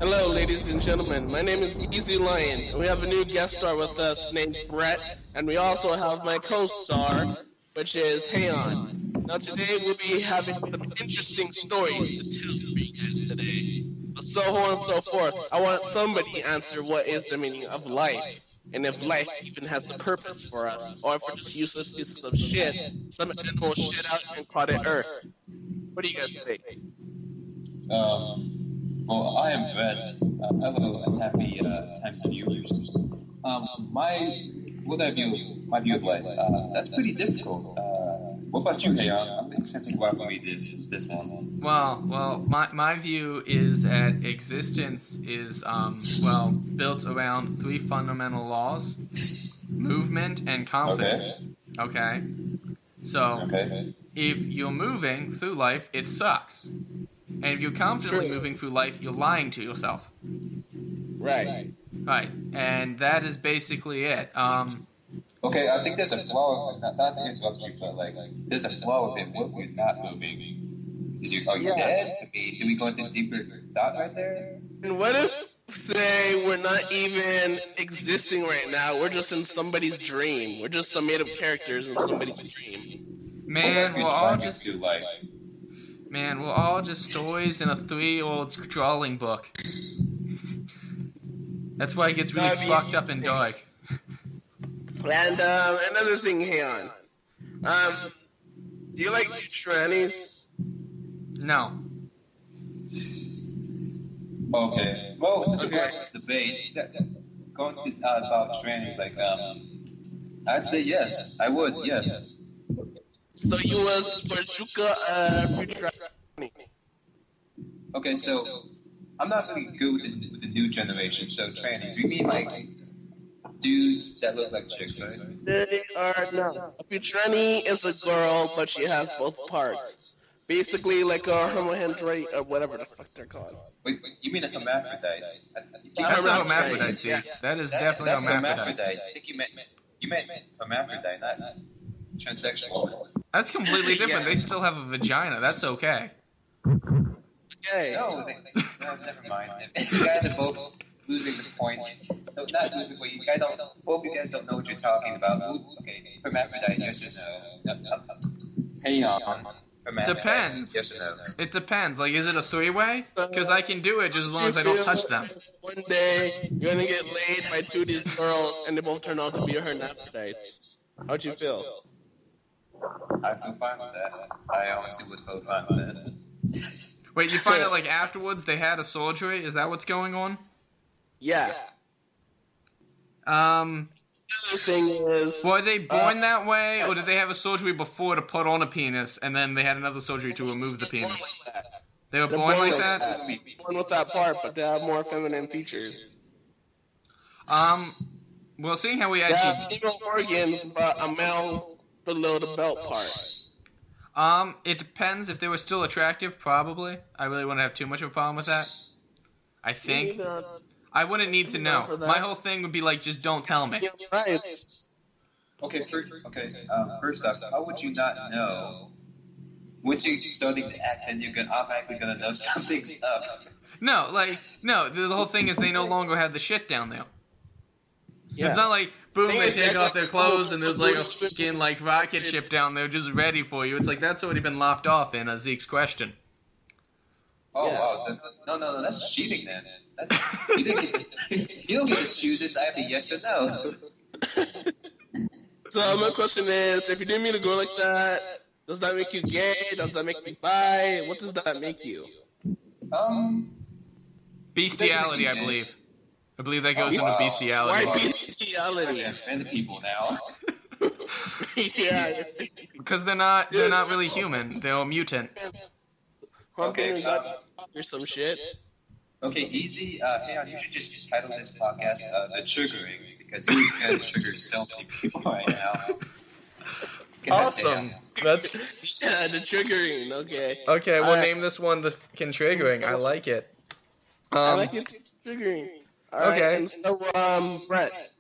Hello, ladies and gentlemen. My name is Easy Lion, and we have a new guest star with us named Brett, and we also have my co-star, which is Hayon. Now, today we'll be having some interesting stories to tell for you guys today. So on and so forth. I want somebody to answer what is the meaning of life, and if life even has the purpose for us, or if we're just useless pieces of shit, some animal shit out and called it Earth. What do you guys think? Well, I am Brett. Hello and happy time to viewers. My view of life, that's pretty difficult. What about you, Hayon? I'm excited to read this one. Well, my view is that existence is, built around three fundamental laws: movement and confidence. Okay? So, if you're moving through life, it sucks. And if you're confidently moving through life, you're lying to yourself. Right. Right. And that is basically it. Okay, I think there's a flaw. Not to interrupt you, but there's a flaw with it. What we're not moving? Are you dead? I mean, do we go into deeper thought right there? And what if, say, we're not even existing right now? We're just in somebody's dream. We're just some made-up characters in somebody's dream. Man, we're all just stories in a 3-year-old's drawing book. That's why it gets really fucked up and dark. And another thing, Hayon. Do you like trannies? No. Okay. Well, since we're this debate, going to about trannies, I'd say yes. I would, yes. So you was for Juka future. Okay, so I'm not really good with the new generation. So trannies, you mean dudes that look like chicks, right? They are no. A futurani is a girl, but she has both parts. Basically, like a hermaphrodite or whatever the fuck they're called. Wait, you mean a hermaphrodite? That's a hermaphrodite, see. Yeah. That is definitely a hermaphrodite. I think you meant hermaphrodite, not transsexual. That's completely different. They still have a vagina. That's okay. Okay. No, never mind. You guys are both losing the point. No, not losing, but both you guys don't know what you're talking about. Okay, hermaphrodite, yes or no? Hang on. Depends. Yes or no? It depends. Is it a 3-way? Because I can do it just as long as I don't touch them. One day, you're gonna get laid by two of these girls, and they both turn out to be hermaphrodites. How'd you feel? I feel fine with that. I honestly would feel fine with that. Wait, you find out afterwards they had a surgery? Is that what's going on? Yeah. The other thing is, were they born that way, or did they have a surgery before to put on a penis, and then they had another surgery to remove the penis? They were born like that? Born with that part, but they have more feminine features. Well, seeing how we actually... They have female organs, but a male below the belt part. It depends. If they were still attractive, probably. I really wouldn't have too much of a problem with that. I think. I wouldn't need to know. My whole thing would be just don't tell me. Okay, first off, how would you not know? Once you're starting to act, then you're automatically gonna know something's up. No, the whole thing is they no longer have the shit down there. Yeah. It's not boom, they take off their clothes and there's a fucking rocket ship down there just ready for you. It's that's already been lopped off in Zeke's question. Oh, yeah. Wow. No, that's cheating then. You don't get to choose it. I have a yes or no. So my question is, if you didn't mean to go like that, does that make you gay? Does that make you bi? What does that make you? Bestiality, I believe. I believe that goes into bestiality. Why bestiality? And the people now. Yeah. Because they're not really human. They're a mutant. Okay. Or some shit. Okay, easy. Hayon, you should just title this podcast "The Triggering" because you're gonna trigger so many people right now. Awesome. That's the triggering. Okay. Okay, we'll name this one the triggering. I like it. I like it. Triggering. All right, okay. And so, Brett.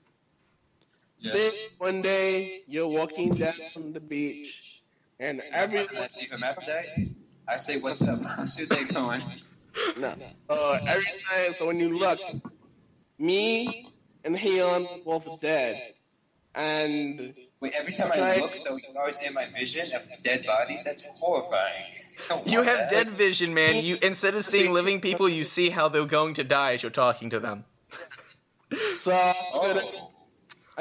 Yes. Say one day you're walking down the beach, and everyone. Let's see hermaphrodite. I say, what's up? How's your day going? No. Every time, so when you look, me and Heian both dead. And Wait, every time I look, so you're always in my vision of dead bodies? That's horrifying. You have dead vision, man. You instead of seeing living people, you see how they're going to die as you're talking to them. So I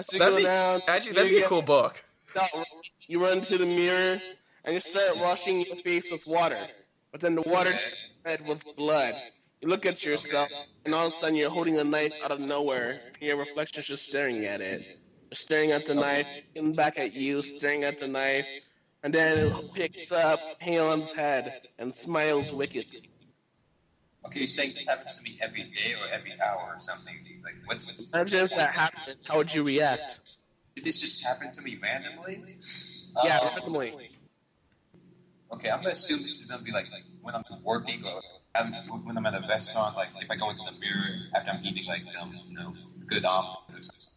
should go down. Actually, that'd be a cool book. You run to the mirror and you start washing your face with water, but then the water turns red with blood. You look at yourself, and all of a sudden you're holding a knife out of nowhere. And your reflection's just staring at it. You're staring at the knife, looking back at you, staring at the knife, and then it picks up Heon's head and smiles wickedly. Okay, you're saying this happens to me every day or every hour or something? Like, what's... Imagine if that happened, how would you react? Did this just happen to me randomly? Yeah, randomly. Okay, I'm gonna assume this is gonna be like when I'm working or when I'm at a restaurant. Like if I go into the mirror after I'm eating like good omelets,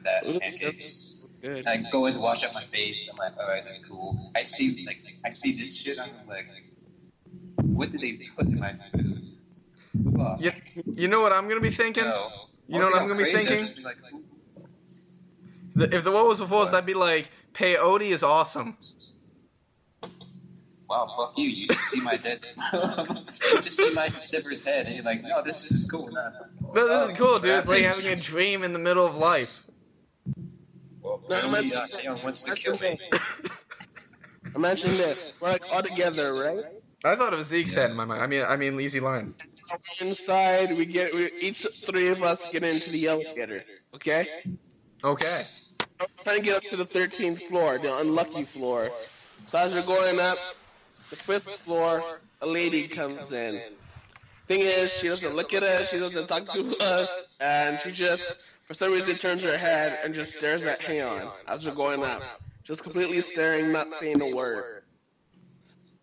that pancakes. Good. I go in to wash up my face. I'm like, all right, that's cool. I see this shit. I'm like, what did they put in my food? Fuck. You know what I'm gonna be thinking? No. You know what I'm gonna be thinking? Like, If the world was before us, I'd be like, peyote is awesome. Wow, fuck you. You just see my dead... you just see my severed head, and you're like, no, this is cool. No, this is cool, dude. It's like having a dream in the middle of life. Well, No, really, wants to kill me. Imagine this. We're like all together, right? I thought of Zeke's head in my mind. I mean, Easy Lion. Inside, each three of us get into the elevator, okay? Okay. I'm trying to get up to the 13th floor, the unlucky floor. So as we're going up, the 5th floor, a lady comes in. Thing is, she doesn't look at us, she doesn't talk to us, and she just, for some reason, turns her head and just stares at Heian as we're going up. Just completely staring, not saying a word.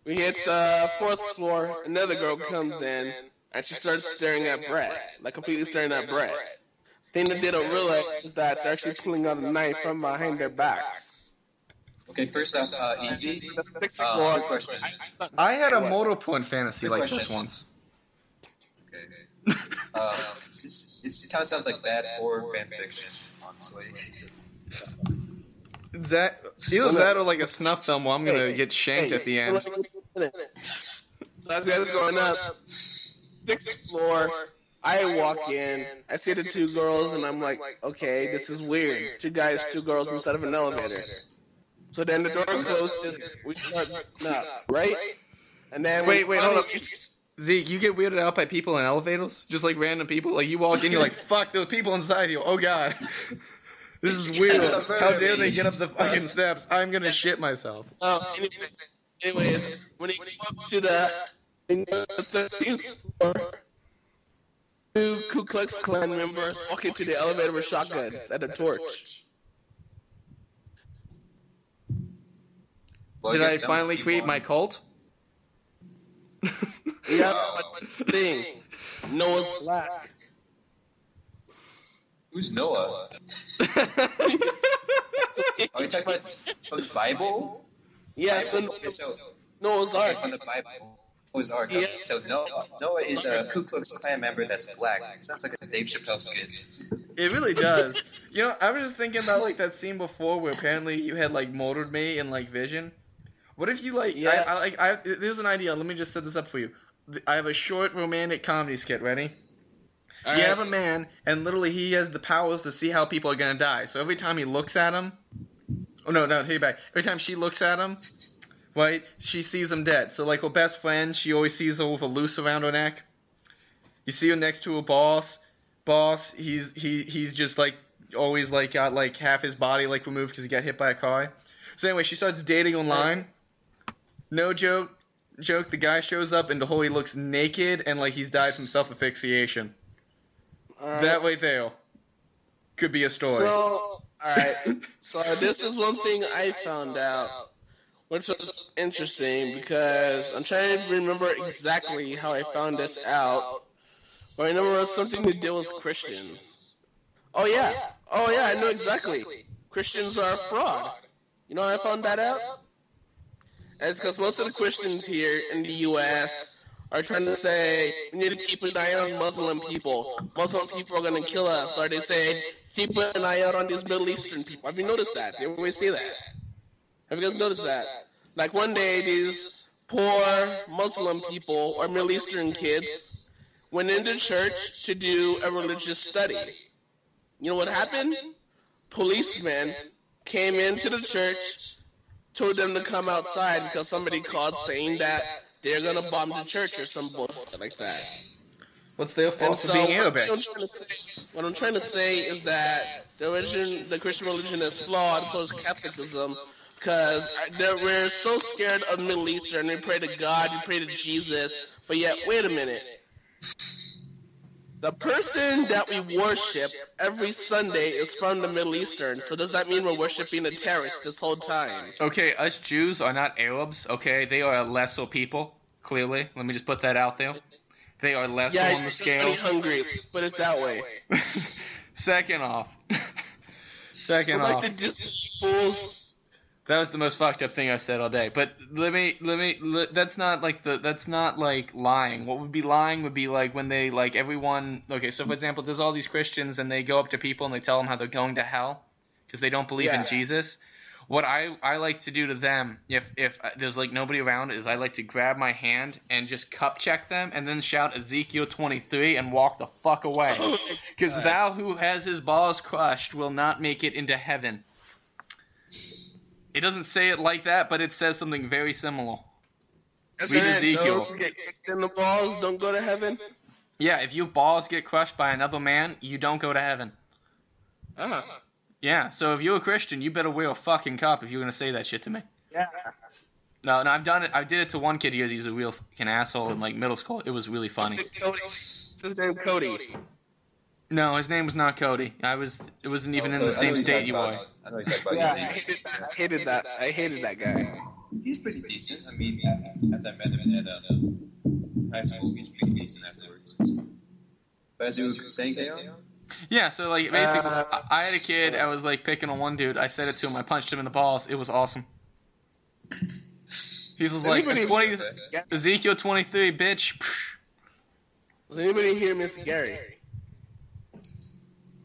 We hit the 4th floor, another girl comes in, and she starts staring at Brett, like completely staring at Brett. Thing that they don't realize is that they're actually pulling out a knife from behind their backs. Okay, first off, easy. The 6th floor. Question. I had a Mortal Point fantasy like this once. Okay. This kind of sounds like bad horror fan fiction, honestly. Either that or like a snuff film where I'm gonna get shanked at the end. So as guys going up, 6th floor, I walk in, I see the two girls, and I'm like, okay, this is weird. 2 guys, 2 girls instead of an elevator. So then the door closes, we start up, right? And then Wait, hold up. Zeke, you get weirded out by people in elevators? Just like random people? Like you walk in, you're like, fuck, there are people inside here. Oh god. This is weird. How dare they get up the fucking steps? I'm gonna shit myself. Anyways, when you go up to the 13th floor, 2 Ku Klux Klan members walk into the elevator with shotguns and a torch. Well, Did I some finally people create my cult? Yeah, but thing, Noah's black. Who's Noah? Are you talking about from the Bible? Yes, So Noah's Ark. from the Bible. Noah's Ark. Yeah. So Noah is a Ku Klux Klan member that's black. It sounds like a Dave Chappelle skit. It really does. You know, I was just thinking about like that scene before where apparently you had like murdered me in like vision. What if you like? Yeah. There's an idea. Let me just set this up for you. I have a short romantic comedy skit. Ready? All You right. have a man, and literally he has the powers to see how people are gonna die. So every time he looks at him, take it back. Every time she looks at him, right, she sees him dead. So like her best friend, she always sees her with a noose around her neck. You see her next to her boss. He's just like always like got like half his body like removed because he got hit by a car. So anyway, she starts dating online. No joke. The guy shows up and the whole he looks naked and like he's died from self-asphyxiation. That right there could be a story. So, alright. So this is one thing I found out, which was interesting because I'm trying to remember exactly how I found this out. But I remember it was something to do with Christians. Oh yeah, I know exactly. Christians are a fraud. You know how I found that out? It's because most of the Christians here in the U.S. are trying to say we need to keep an eye on Muslim people. Muslim people are going to kill us. Or they say keep an eye out on these Middle Eastern people. Have you noticed that? They always say that. Have you guys noticed that? Like one day, these poor Muslim people or Middle Eastern kids went into church to do a religious study. You know what happened? Policemen came into the church, told them to come outside because somebody called saying that they're gonna bomb the church or some bullshit like that. What's their fault for being Arabic? What I'm trying to say is that the Christian religion is flawed, so is Catholicism, because we're so scared of Middle Eastern. We pray to God, we pray to Jesus, but yet, wait a minute. The person that we worship every Sunday is from the Middle Eastern, so does that mean we're worshiping a terrorist this whole time? Okay, us Jews are not Arabs, okay? They are a lesser people, clearly. Let me just put that out there. They are lesser on the scale. Yeah, hungry, let's put it that way. Second off. Like the Disney fools. That was the most fucked up thing I said all day. But that's not like lying. What would be lying would be like when they, like, everyone, okay, so for example, there's all these Christians and they go up to people and they tell them how they're going to hell because they don't believe in Jesus. What I like to do to them, if there's like nobody around, is I like to grab my hand and just cup check them and then shout Ezekiel 23 and walk the fuck away. Because thou who has his balls crushed will not make it into heaven. It doesn't say it like that, but it says something very similar. Read Ezekiel. Don't get kicked in the balls, don't go to heaven? Yeah, if your balls get crushed by another man, you don't go to heaven. Yeah, so if you're a Christian, you better wear a fucking cup if you're going to say that shit to me. Yeah. No, I've done it. I did it to one kid because he's a real fucking asshole in, like, middle school. It was really funny. What's his name? Cody. No, his name was not Cody. It wasn't even in the same state you were. I know you talk about. Yeah, I hated that guy. He's pretty decent. I mean, after I met him at high school, he's pretty decent afterwards. But as you were saying, Keon? Yeah, so, like, basically, I had a kid. I was, like, picking on one dude. I said it to him. I punched him in the balls. It was awesome. He was like, Ezekiel 23, bitch. Does anybody here miss Gary?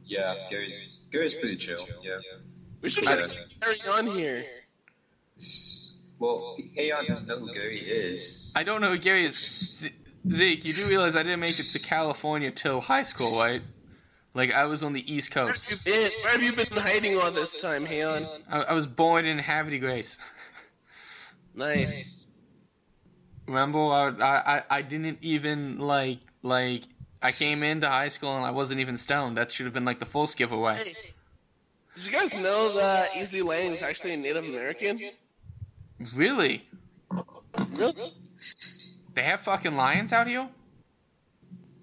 Yeah, Gary's pretty chill. Yeah. We should try to get Gary on here. Well, Keon doesn't know who Gary is. I don't know who Gary is. Zeke, you do realize I didn't make it to California till high school, right? Like, I was on the East Coast. Where have you been hiding all this time, Heon? I was born in Havre de Grace. Nice. Remember, I didn't even, like, I came into high school and I wasn't even stoned. That should have been, like, the first giveaway. Hey, did you guys know that Easy Lang is actually a Native American? Really? Really? They have fucking lions out here?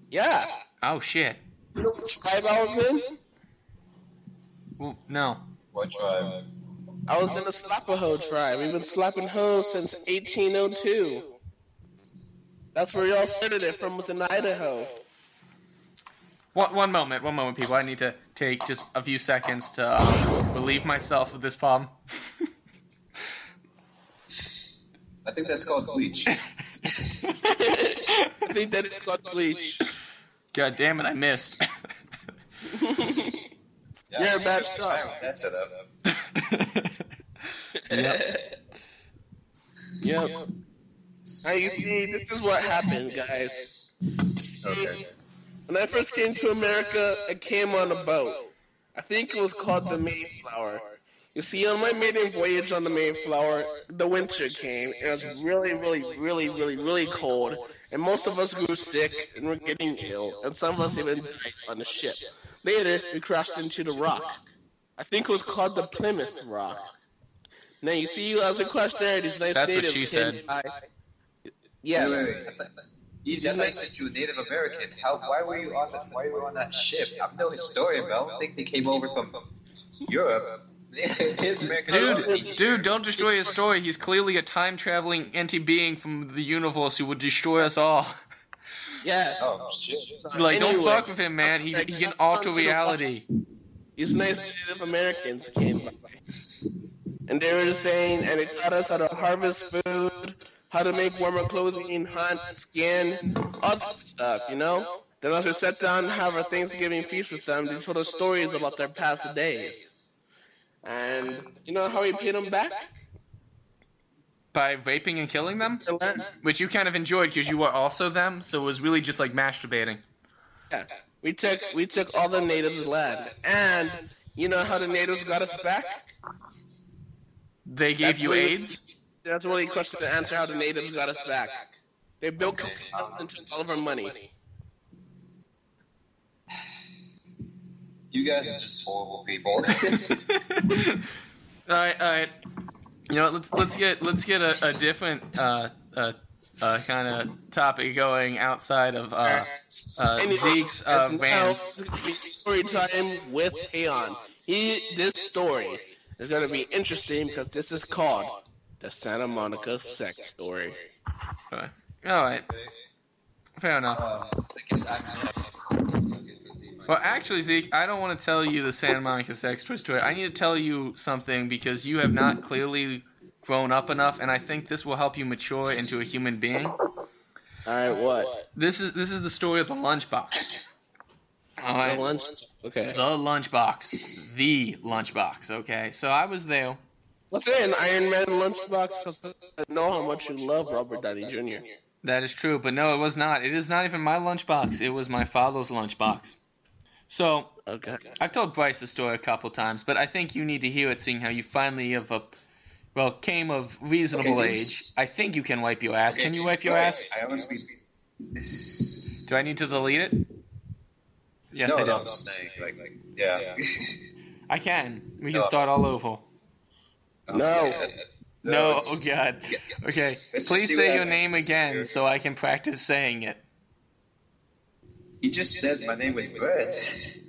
Yeah. Oh, shit. You know what tribe I was in? Well, no. What tribe? I was in the Slapaho tribe. We've been slapping hoes since 1802. That's where we all started it from, was in Idaho. One moment, people. I need to take just a few seconds to relieve myself of this problem. I think that's called bleach. I think that is called bleach. God damn it, I missed. You're a bad shot. That's it up. Yep. Now you see, this is what happened, guys. Okay. When I first came to America, I came on a boat. I think it was called the Mayflower. You see, on my maiden voyage on the Mayflower, the winter came, and it was really cold, and most of us grew sick and were getting ill, and some of us even died on the ship. Later, we crashed into the rock. I think it was called the Plymouth Rock. Now, you see, as we crashed there, these nice That's natives what she came said. by. Yes. Wait. Easy, I thought you said you were Native American. Why were you on that ship? I'm no historian, but I don't think they came over from Europe. Native Americans. Dude, don't destroy his story. He's clearly a time-traveling anti-being from the universe who would destroy us all. Yes. Oh, shit. Like, Anyway, don't fuck with him, man. He can alter reality. These nice Native Americans came by. And they were saying, and they taught us how to harvest food, how to make warmer clothing, hunt, skin, all that stuff, you know? Then as we sat down and have our Thanksgiving feast with them, they told us stories about their past days. And you know how we paid them back? By raping and killing them? The land- Which you kind of enjoyed because you were also them, so it was really just like masturbating. Yeah, we took all the natives' land, and you know how the natives got us back? They gave you AIDS? That's a really question to answer. How the natives got us back? They built casinos and took all of our money. You guys are just horrible people. Alright. You know, let's get a different kind of topic going outside of Zeke's rants. Story time with Heian. This story is going to be interesting because this is called the Santa Monica Sex Story. All right. Fair enough. I guess Well, actually, Zeke, I don't want to tell you the Santa Monica sex story. I need to tell you something because you have not clearly grown up enough, and I think this will help you mature into a human being. All right, what? This is the story of the lunchbox. All right. The lunch? Okay. The lunchbox. The lunchbox. Okay. So I was there. Let's say an Iron Man lunchbox because I know how much you love Robert Downey Jr. That is true, but no, it was not. It is not even my lunchbox. It was my father's lunchbox. So, Okay. I've told Bryce the story a couple times, but I think you need to hear it, seeing how you finally came of reasonable age. I think you can wipe your ass. Can you wipe your ass? I honestly. Do I need to delete it? Yes, no, I do. I'm just saying, yeah. I can. We can start all over. No. No, oh God. Okay, Let's please see say what your name happens. again so I can practice saying it. He just said my name was Brett.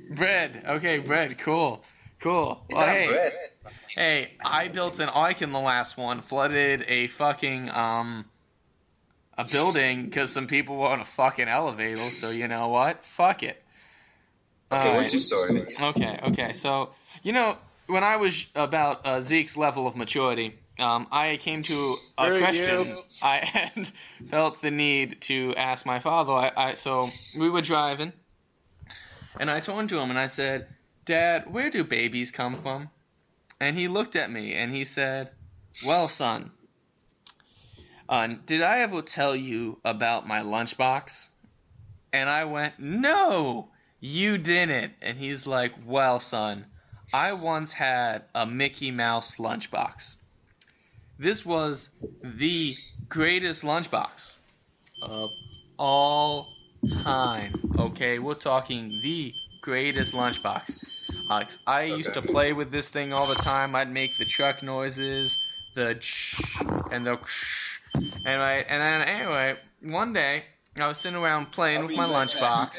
Bread. Okay, bread. Cool. It's Well, not hey. Brett. Hey, I built an ark in the last one, flooded a fucking, a building because some people were on a fucking elevator, so you know what? Fuck it. Okay, Alright. what's your story? Okay, so, you know, when I was about Zeke's level of maturity, I came to a Very question good. I had felt the need to ask my father. So we were driving, and I turned to him and I said, "Dad, where do babies come from?" And he looked at me and he said, "Well, son, did I ever tell you about my lunchbox?" And I went, "No, you didn't." And he's like, "Well, son, I once had a Mickey Mouse lunchbox. This was the greatest lunchbox of all time. Okay, we're talking the greatest lunchbox. I used to play with this thing all the time. I'd make the truck noises, the and the anyway, one day I was sitting around playing with my lunchbox.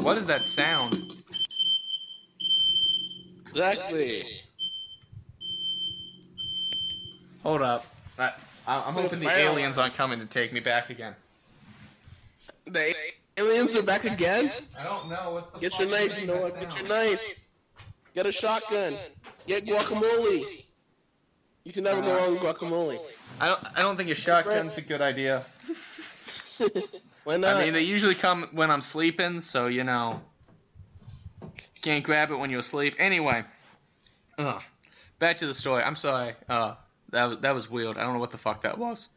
What is that sound? Exactly. Hold up. I'm hoping the aliens aren't coming to take me back again. The aliens are back again? I don't know what the Get your knife, you know what? Get your knife. Get a shotgun. Get guacamole. You can never go wrong with guacamole. I don't think a shotgun's a good idea. Why not? I mean, they usually come when I'm sleeping, so you know, can't grab it when you're asleep. Anyway, back to the story. I'm sorry. That was weird. I don't know what the fuck that was.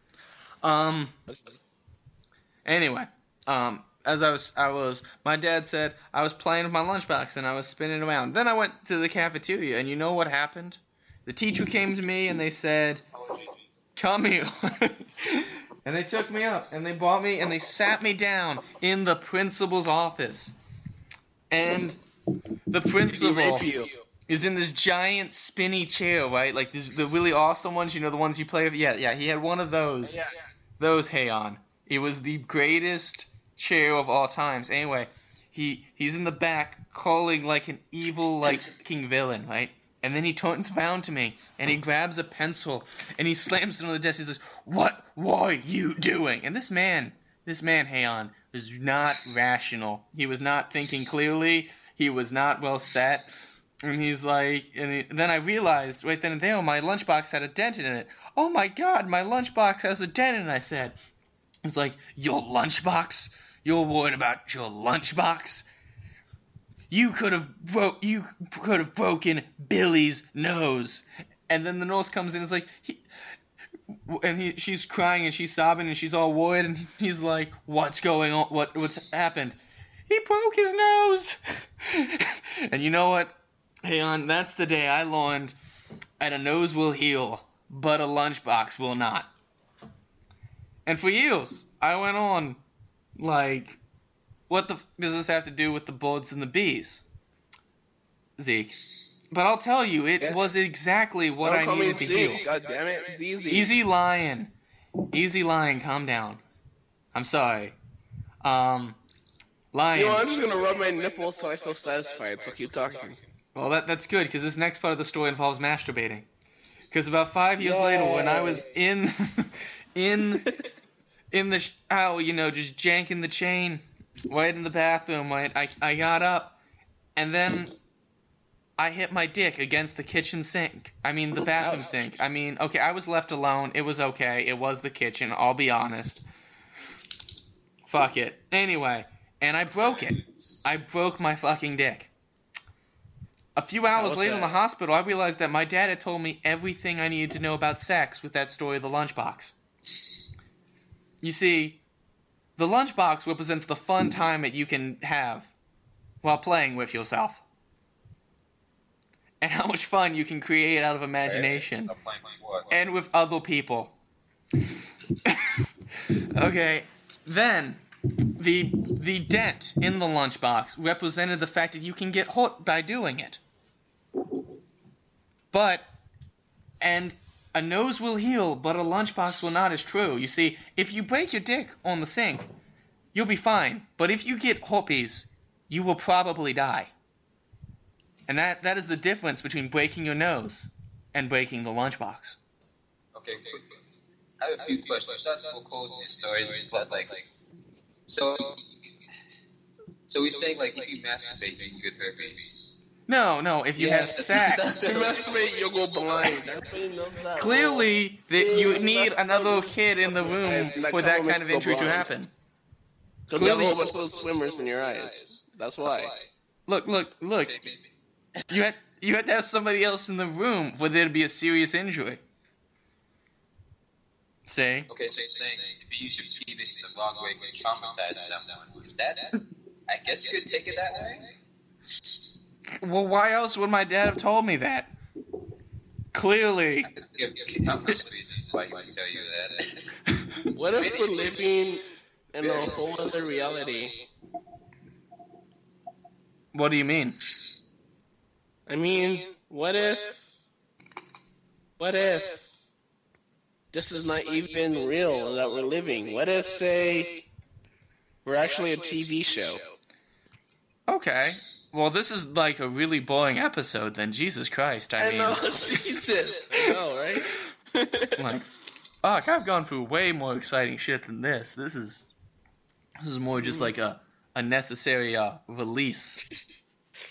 Anyway, as I was, my dad said I was playing with my lunchbox and I was spinning around. Then I went to the cafeteria, and you know what happened? The teacher came to me and they said, "Come here." And they took me up and they brought me and they sat me down in the principal's office. And the principal is in this giant spinny chair, right? Like the really awesome ones, you know, the ones you play with. Yeah, he had one of those. Those Heian. It was the greatest chair of all times. Anyway, he's in the back calling like an evil, like, king villain, right? And then he turns around to me, and he grabs a pencil, and he slams it on the desk. He says, "What were you doing?" And this man, Heian, was not rational. He was not thinking clearly. He was not well set. And he's like, then I realized right then and there, my lunchbox had a dent in it. Oh my God, my lunchbox has a dent in it, I said. He's like, your lunchbox? You're worried about your lunchbox? You could have broken Billy's nose. And then the nurse comes in and is like, she's crying and she's sobbing and she's all worried and he's like, what's going on? What's happened? He broke his nose. And you know what? Hey, that's the day I learned that a nose will heal, but a lunchbox will not. And for years, I went on, like, what does this have to do with the birds and the bees, Zeke? But I'll tell you, it was exactly what I needed to heal. God damn it, it's easy. Easy lying. Easy lying, calm down. I'm sorry. Lying. You know, I'm just gonna rub my nipples so I feel satisfied, so keep talking. Well, that's good, because this next part of the story involves masturbating. Because about 5 years later, when I was in the shower, just janking the chain right in the bathroom, I got up, and then I hit my dick against the kitchen sink. I mean, the bathroom sink. I mean, okay, I was left alone. It was okay. It was the kitchen, I'll be honest. Fuck it. Anyway, and I broke it. I broke my fucking dick. A few hours later in the hospital, I realized that my dad had told me everything I needed to know about sex with that story of the lunchbox. You see, the lunchbox represents the fun time that you can have while playing with yourself. And how much fun you can create out of imagination. And with other people. Okay, then the dent in the lunchbox represented the fact that you can get hurt by doing it. And a nose will heal, but a lunchbox will not is true. You see, if you break your dick on the sink, you'll be fine. But if you get herpes, you will probably die. And that is the difference between breaking your nose and breaking the lunchbox. Okay, I have a few questions. That's for closing this story, but so we're saying if you masturbate, you can get herpes. No, if you have sex. If you masturbate, you'll go blind. Everybody knows that. Clearly, you need another kid in the room for that kind of injury to happen. Because you have a whole bunch of those swimmers in your eyes. That's why. Look. You had to have somebody else in the room for there to be a serious injury. See? Okay, so you're saying if you use your penis the wrong way, you traumatize someone. Is that? I guess you could take it that way? Well, why else would my dad have told me that? Clearly. I could give countless reasons why he would tell you that. What if we're living in a whole other reality? What do you mean? I mean, what if this is not even real that we're living? What if, say, we're actually a TV show? Okay. Well, this is like a really boring episode then. Jesus Christ, I mean. I know, Jesus. I know, right? Like, fuck, I've gone through way more exciting shit than this. This is more just like a necessary release.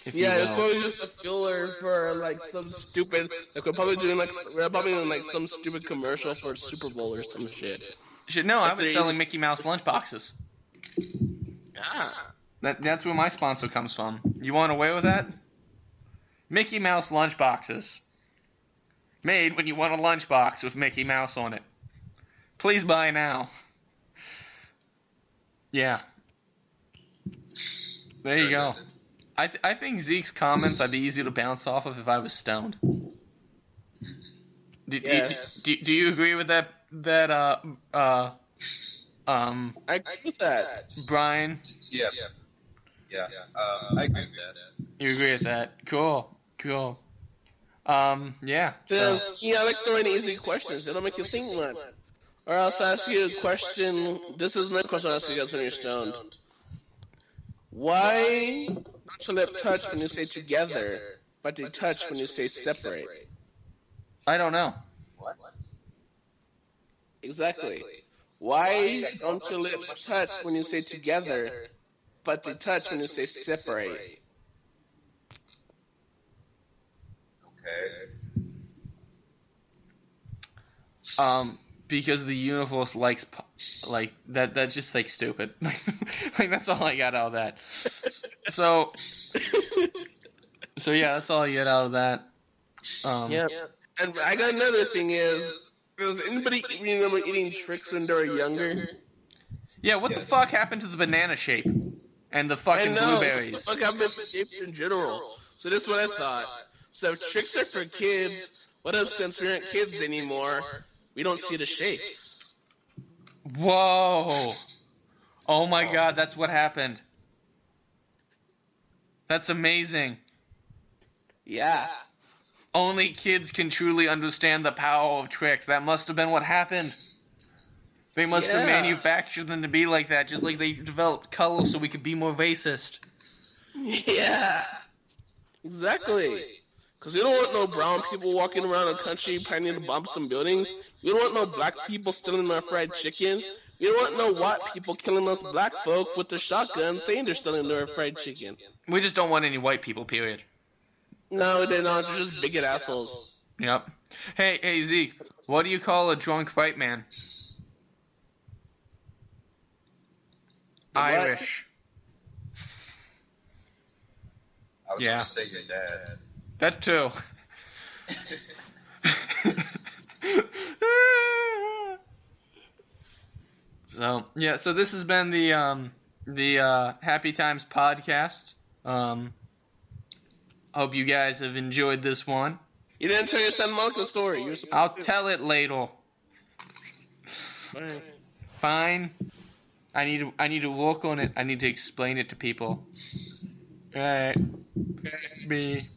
It's probably just a filler for some stupid. We're probably doing some stupid commercial for Super Bowl or some shit. No, I was selling Mickey Mouse lunchboxes. Ah. That's where my sponsor comes from. You want away with that? Mickey Mouse lunchboxes. Made when you want a lunchbox with Mickey Mouse on it. Please buy now. Yeah. There you go. I think Zeke's comments I'd be easy to bounce off of if I was stoned. Do you agree with that? I agree with that. Brian? Yeah. I agree with that. You agree with that? Cool. Yeah. I like throwing easy questions. It'll make you think much. Or else ask you a question. This is my question I'll ask you guys when you're stoned. Why don't your lip touch when you say together, but they touch when you say separate? I don't know. What? Exactly. Why don't your lips touch when you say together, but they touch when you say separate? Okay. Because the universe likes like that. That's just like stupid. Like that's all I got out of that. So yeah, that's all I get out of that. Yeah. And I got another thing is, does anybody remember eating Trix when they were younger? Yeah, what the fuck happened to the banana shape and the fucking blueberries? What the fuck happened to shape in general? So this is what I thought. So if Trix are for kids, what if since we aren't kids anymore, we don't see the shapes? Whoa! Oh my god, that's what happened. That's amazing. Yeah. Only kids can truly understand the power of Trix. That must have been what happened. They must have manufactured them to be like that, just like they developed color so we could be more racist. Yeah. Exactly. Because we don't want no brown people walking around the country planning to bomb some buildings. We don't want no black people stealing our fried chicken. We don't want no white people killing us black folk with their shotguns saying they're stealing our fried chicken. We just don't want any white people, period. No, they're not. They're just bigot assholes. Yep. Hey, Zeke, what do you call a drunk white man? Irish. I was gonna say your dad. That too. So this has been the Happy Times podcast. Hope you guys have enjoyed this one. You didn't tell your son Monica story. I'll tell it later. Right. Fine. I need to work on it. I need to explain it to people. Alright. Me.